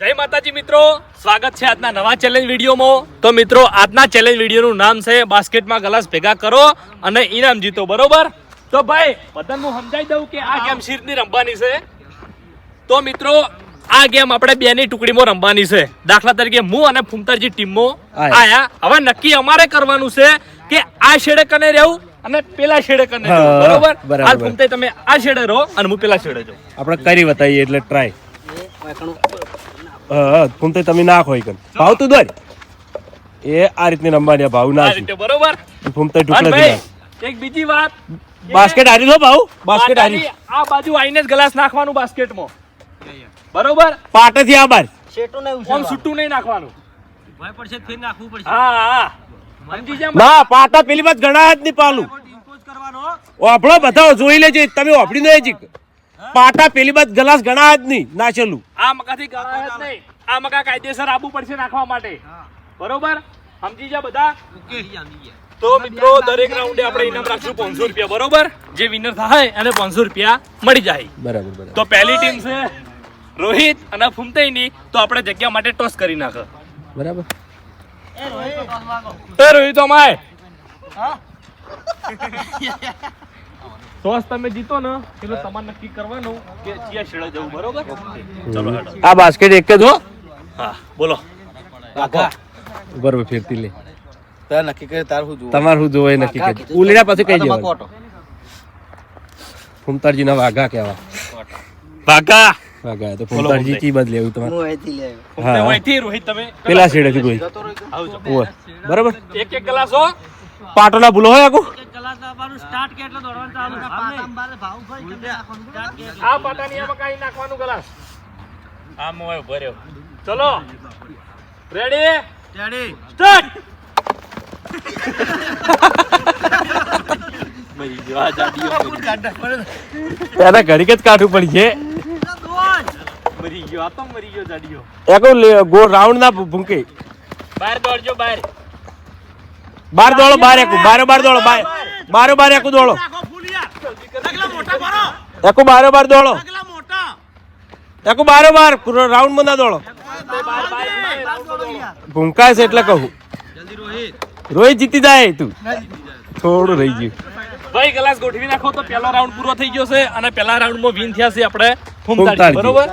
જય માતાજી મિત્રો, સ્વાગત છે આજના નવા ચેલેન્જ વિડીયોમાં। તો મિત્રો આજના ચેલેન્જ વિડીયોનું નામ છે બાસ્કેટમાં ગ્લાસ ભેગા કરો અને ઇનામ જીતો, બરોબર? તો ભાઈ બધાને હું સમજાઈ દઉં કે આ ગેમ શીટની રમવાની છે। તો મિત્રો આ ગેમ આપણે બેની ટુકડીમાં રમવાની છે। દાખલા તરીકે હું અને ફૂમતાજી ટીમમાં આયા। હવે નક્કી અમારે કરવાનું છે કે આ છેડે કને રહેવું અને પેલા છેડે કને રહેવું, બરોબર? હાલ ફૂમતાઈ તમે આ છેડે રહો અને હું પેલા છેડે જાઉં। આપણે કરી બતાવીએ એટલે ટ્રાય। ફૂમતાઈ તમે નાખો ભાવ તું દોર એ આ રીતની રમવાની ભાવ ના બરોબર? ફૂમતાઈ ટુકડા એક બીજી વાત, બાસ્કેટ હારી દો ભાવ, બાસ્કેટ હારી આ બાજુ આઈને જ ગ્લાસ નાખવાનું બાસ્કેટમાં, બરોબર? પાટેથી આ બાર શેટું નહીં ઓમ છૂટું નહીં નાખવાનું, ભાઈ પડશે ફેર નાખવું પડશે। હા સમજી જા ના પાટા પેલી વાત ગણા જ નહીં પાલું ઇમ્પોઝ કરવાનો ઓફળો બતાવો જોઈ લેજો તમે ઓફળી નો જી પાટા પેલી બાદ ગ્લાસ ગણા જ નહીં નાચેલું આ મકાથી ગળાય જ નહીં, આ મકા કાયદેસર આપવું પડશે નાખવા માટે, બરોબર? સમજી જા બધા? તો મિત્રો દરેક રાઉન્ડે આપણે ઇનામ રાખશું 500 રૂપિયા, બરોબર? જે વિનર થાય એને 500 રૂપિયા મળી જાય। બરાબર। તો પહેલી ટીમ છે રોહિત અને ફૂમતાઈની, તો આપણે જગ્યા માટે ટોસ કરી નાખો, બરાબર। એ રોહિત અમાય ટોસ તમે જીતો ને એટલે તમારે નક્કી કરવાનું કે ક્યાં છેડે જવું, બરોબર? ચલો હેડો। આ બાસ્કેટ એક જ હો। હા બોલો બરોબર ફેરતી લે તાર નક્કી કરે તાર હું જોવું તમારે શું જોવે નક્કી કરી ઉલીડા પછી કઈ જવાનું ફૂમતાજી ના વાઘા કેવા ભાગા વાઘા તો ફૂમતાજી કી બદ લેવું તમારે હું અહીંથી લે ફૂમતાઈ અહીંથી, રોહિત તમે પેલા છેડેથી કોઈ આવજો। ઓય બરાબર એક ગ્લાસ હો, પાટો ના ભૂલો હોય આખું કલાક આપવાનું સ્ટાર્ટ કે એટલે દોડવાનું ચાલુ પાટામ બારે ભાવ ભાઈ તમને નાખવાનું સ્ટાર્ટ કે આ પાટાની આમાં કાઈ નાખવાનું ગ્લાસ આમ હોય ભર્યો। ચલો રેડી રેડી સ્ટાર્ટ। મરી ગયો આ જાડીઓ, એના ઘડી જ કાઢવું પડી છે મરી ગયો આ તો મરી ગયો જાડીઓ। એકો ગોળ રાઉન્ડ ના ભૂંકે બહાર દોડજો, બહાર બાર દોડો બાર એકુ બાર દોડો બાર એકુ દોડો એકુ બાર દોડો એકુ બાર રાઉન્ડ માં ના દોડો ભૂંકાય છે એટલે કહું રોહિત જીતી જાય તું થોડું રહી ગયું ભાઈ ગ્લાસ ગોઠવી નાખો તો પહેલો રાઉન્ડ પૂરો થઈ ગયો છે અને પહેલા રાઉન્ડમાં વિન થયા છે આપણે ફૂમતાજી, બરોબર?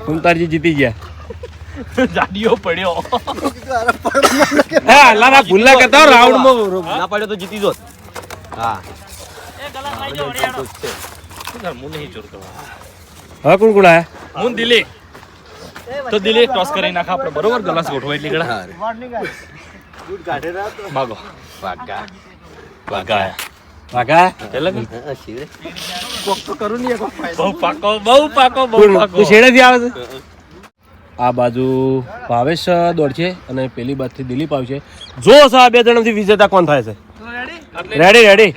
ફૂમતાજી જીતી ગયા જાડીઓ પડ્યો હે અલ્લાહ ભૂલા કરતા રાઉન્ડ માં ના પડ્યો તો જીતી જોત હા એ ગ્લાસ લઈ જાઓ રેડો હું નહીં ચોર કરવા હા કોણ કોણ આયા હું દિલી તો દિલી ટોસ કરી નાખ આપણે, બરોબર? ગ્લાસ ગોઠવો એટલે ગળા ભાગો ભાગા વાઘા બહુ પાકો તું શેડેથી આવે છે આ બાજુ ભાવેશ દોડશે અને પેલી બાજુથી દિલીપ આવશે। જો આ બે જણાથી વિજેતા કોણ થાય છે? રેડી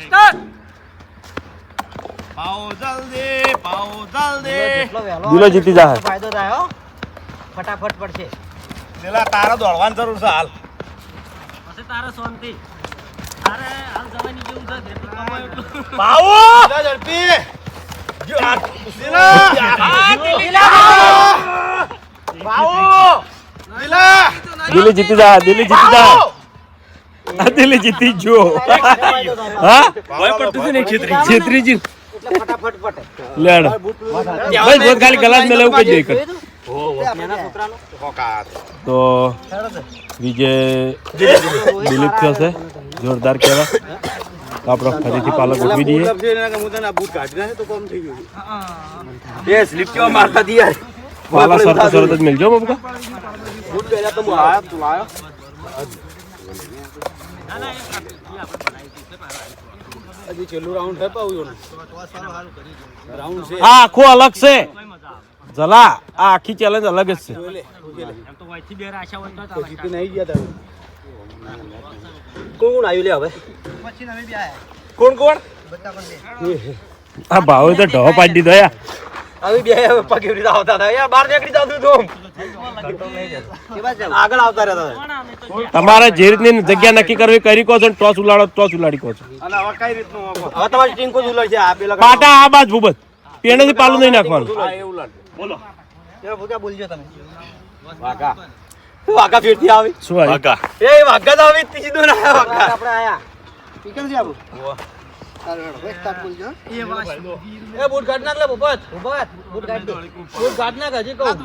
દિલો જીતી જાય ફાયદો થાય હો ફટાફટ પડશે પેલા તારા દોડવાની જરૂર છે હાલ પછી તારે શાંતિ અરે હાલ જવાની જેવું છે જેટલું કમાય એટલું ભાવો ઝડપી દિલ્હી જીતી જા દિલ્હી જીતી જો હા છેત્રી જી એટલે ફટાફટ પટે લેડ ભાઈ બોલ ખાલી ગલાસ મેં લેવું કઈ જઈ નાના છોકરાનો તો વિજય દિલીપ થયો છે જોરદાર કહેવાય। તો આપણે ફરીથી પાલક ઉઠવી દઈએ પાલા સરત જ મિલજો બબકા આ આખું અલગ છે જલા આ આખી ચેલેન્જ અલગ જ છે એમ તો વાયથી બે આશા હોય તો જીતી નહીં ગયા કોણ આવ્યું લે હવે પછી અમે બી આયા કોણ આ ભાવે તો ઢો પાડી દીધો યાર આવી બે પપ્પા કેવી રીતે આવતા હતા યાર બહાર નીકળી જાવ તું આગળ આવતા રહેતા તમારે જે રીતની જગ્યા નક્કી કરવી કરી કહો છો, ટોસ ઉલાડો ટોસ ઉલાડી કહો છો। અને હવે કઈ રીતનું હવે તમારી ટીમ કોઈ ઉલટ છે આ પેલા પાટા આ બાજ ભૂબત પેણેથી પાલું નહીં નાખવાનું બોલો ભૂકા બોલજો તમે વાઘા વાઘા ફેરથી આવી શું આવ્યું વાઘા એ વાઘા તો આવી સીધો ના આવ્યો વાઘા આપણે આયા એ બૂટ કાઢ નાખ લે ભૂપત બૂટ કાઢ દે બૂટ કાઢ નાખ હજી કહું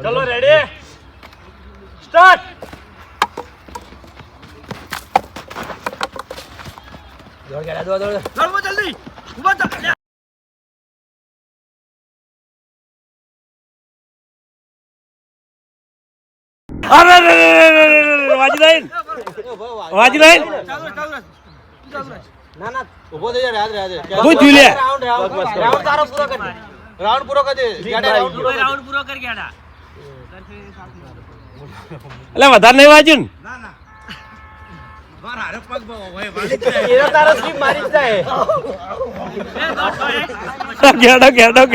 ચલો રેડી સ્ટાર્ટ દોડ ગેડા દોડ જલ્દી ઉભા થા અરે વાજી લાઈન ના ના ઉભો થઈ જા યાદ રહે કોઈ થયું લે રાઉન્ડ તારો પૂરો કર દે રાઉન્ડ પૂરો કર દે ગેડા રાઉન્ડ પૂરો કર ગેડા એટલે વધારે નહીં વાજ્યું એનો તારો સ્લીપ મારી જ જાય ને ગેડો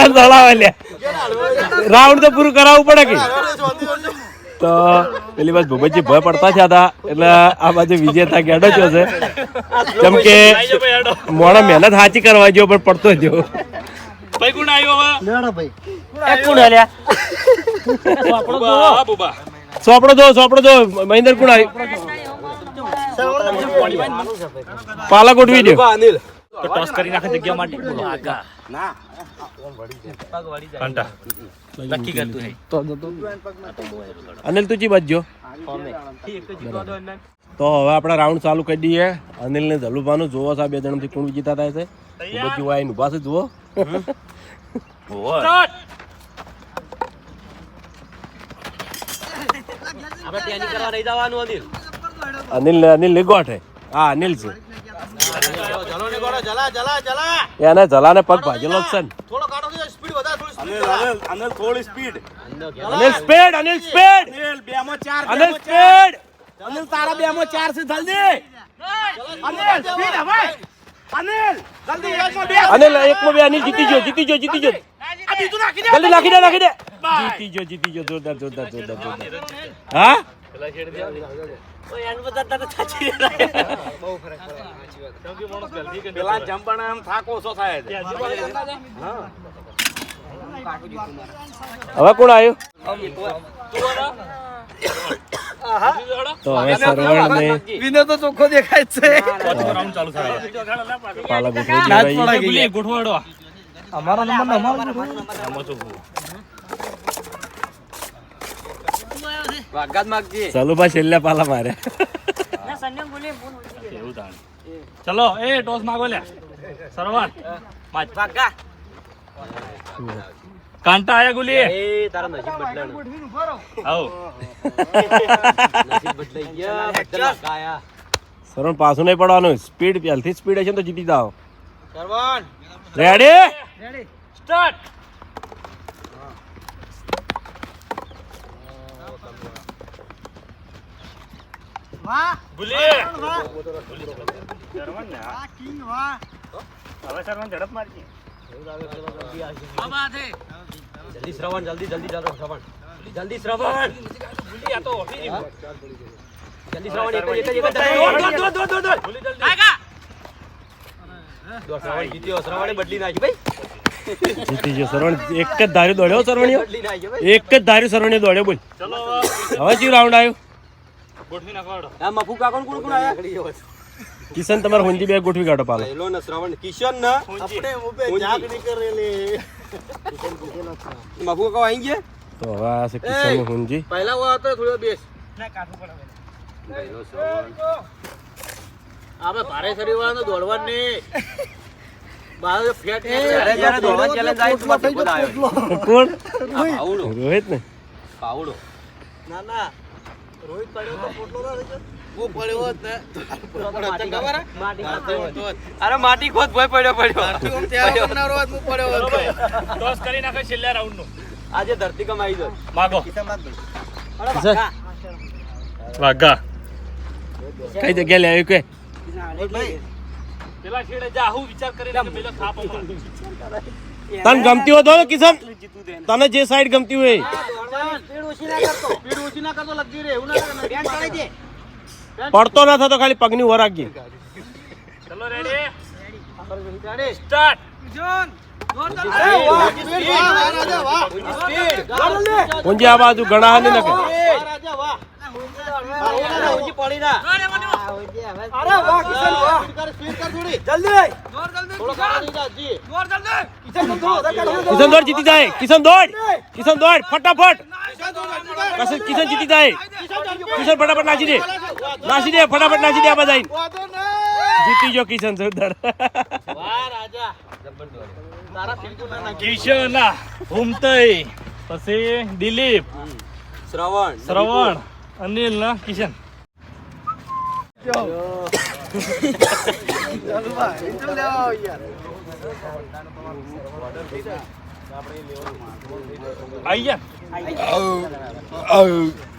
ચડાવે લે રાઉન્ડ તો પૂરું કરાવવું પડે કે તો પેલી બાજુ ભૂપતજી ભય પડતા છે હતા એટલે આ બાજુ વિજેતા ગેડો થયો છે કેમ કે મોણો મહેનત સાચી કરવા જો પણ પડતો જ ભાઈ કોણ આવ્યો હવે એક કોણ હેલ્યા બુબા બુબા સોપડો દો મહેન્દ્ર કોણ આવ્યું પાલા ગોઠવી દો અનિલ તો ટોસ કરી નાખે જગ્યા માટે વાઘા કાંટા નક્કી કરતું હે અનિલ તું ચી બાજુ તો હવે આપણે રાઉન્ડ ચાલુ કરી દઈએ અનિલ ને ધલુભાનું જોવો છે બે જણથી કોણ વિજેતા થાય છે બધું આવીને ઉભા છે જુઓ સ્ટાર્ટ આપણે ટ્રેનિંગ કરવા નહીં જવાનું અનિલ અનિલ ને ગોઠે હા અનિલ છે જલો ને ગોળો જલા એને જલાને પગ ભાજેલો જ છે ને થોડો કાઢો તો સ્પીડ વધારે થોડી સ્પીડ અનિલ થોડી સ્પીડ અનિલ સ્પીડ અનિલ બેમાં ચાર અનિલ સ્પીડ અનિલ તારા બેમાં ચાર છે જલ્દી અનિલ સ્પીડ હવે અનિલ જલ્દી એકમાં બે અનિલ એકમાં બે અનિલ જીતી ગયો આ બીજું નાખી દે જલ્દી નાખી દે જીતી ગયો જોરદાર હા પેલા જંપણ આમ થાક ઓછો થાય છે હવે કોણ આવ્યું તો હવે સરવણ ને વિનો તો ચોખ્ખો દેખાય છે રાઉન્ડ ચાલુ થાય પાલા ગોઠવી ગોઠવાડો અમારો નંબર વાગાત માંગજી ચાલુ બા છેલ્લા પાલા મારે એવું તાણ ચલો એ ટોસ માગો લે સરવણ પાંચ વાગા કાંટા આયા ગુલી એ તારા નસીબ બદલાણો આવ નસીબ બદલાઈ ગયા બદલા કાયા સરવણ પાછું નહીં પડવાનું સ્પીડ પહેલથી સ્પીડ હશે ને તો જીતી જાઓ સરવણ રેડી સ્ટાર્ટ વાહ ગુલી કિંગ વાહ હવે સરવણ ઝડપ મારજી જલ્દી શ્રવણ જલ્દી શ્રવણ ગુલી આ તો ઓફી જી જલ્દી શ્રવણ એક જ દોડ શ્રવણ જીત્યો શ્રવણે બદલી નાખી ભાઈ જીતી ગયો સરવણ એક જ ધાર્યું દોડ્યો સરવણીઓ બદલી નાખી ભાઈ એક જ ધાર્યું સરવણીઓ દોડ્યો બોલ ચલો હવે ચી રાઉન્ડ આવ્યું ગોઠવી નાખવાડો આ મફુ કાકોન કોણ આયા કિશન તમારે હુંજી બે ગોઠવી કાઢો પાલો પહેલો ને શ્રવણ કિશન ને આપણે મુપે જાગ ની કરેલે મફુ કાકો આવી ગયા તો હવે આ છે કિશન હુંજી પહેલા વો હતો થોડો બેસ આપણે ભારે શરીર વાળાનો દોડવા ને બાર ફેટ જ્યારે દોડવા ચેલેન્જ આવી તો મફુ ખુદ આવ્યો કોણ પાવડો રોહિત ને પાવડો ના ના રોહિત પડ્યો તો પોટલો ના રહી હું પડ્યો હોત ને અરે માટી ખોદ ભય પડ્યો ટોસ કરી નાખો છેલ્લા રાઉન્ડ નું આજે ધરતીકમ આવી જાય માગો વાઘા કઈ જગ્યા લે આવ્યું કે પેલા છેડે જા હું વિચાર કરીને કે પેલો થાપ હમણાં તને ગમતી હોય તો કિશન તને જે સાઈડ ગમતી હોય સ્પીડ ઓછી ના કરતો લગતી રે એવું ના કરે પડતો ના થતો ખાલી પગની ઓર રાખજે ચલો રેડી સ્ટાર્ટ ઊંજી આ બાજુ ઘણા હાની નકે કિશન દોડ જીતી જાય કિશન દોડ ફટાફટ કિશન જીતી જાય કિશન ફટાફટ નાસી દે ફટાફટ નાસી દે આ બધા જીતી ગયો કિશન સરદાર કિશન હુમતઈ પછી દિલીપ શ્રવણ અનિલ ના કિશન આઈ ગયા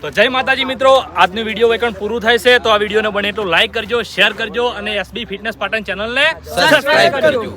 તો જય માતાજી મિત્રો, આજનો વિડીયો વેકણ પૂરું થાય છે. તો આ વિડીયોને બને તો લાઈક કરજો, શેર કરજો અને એસબી ફિટનેસ પાટણ ચેનલને સબસ્ક્રાઇબ કરજો.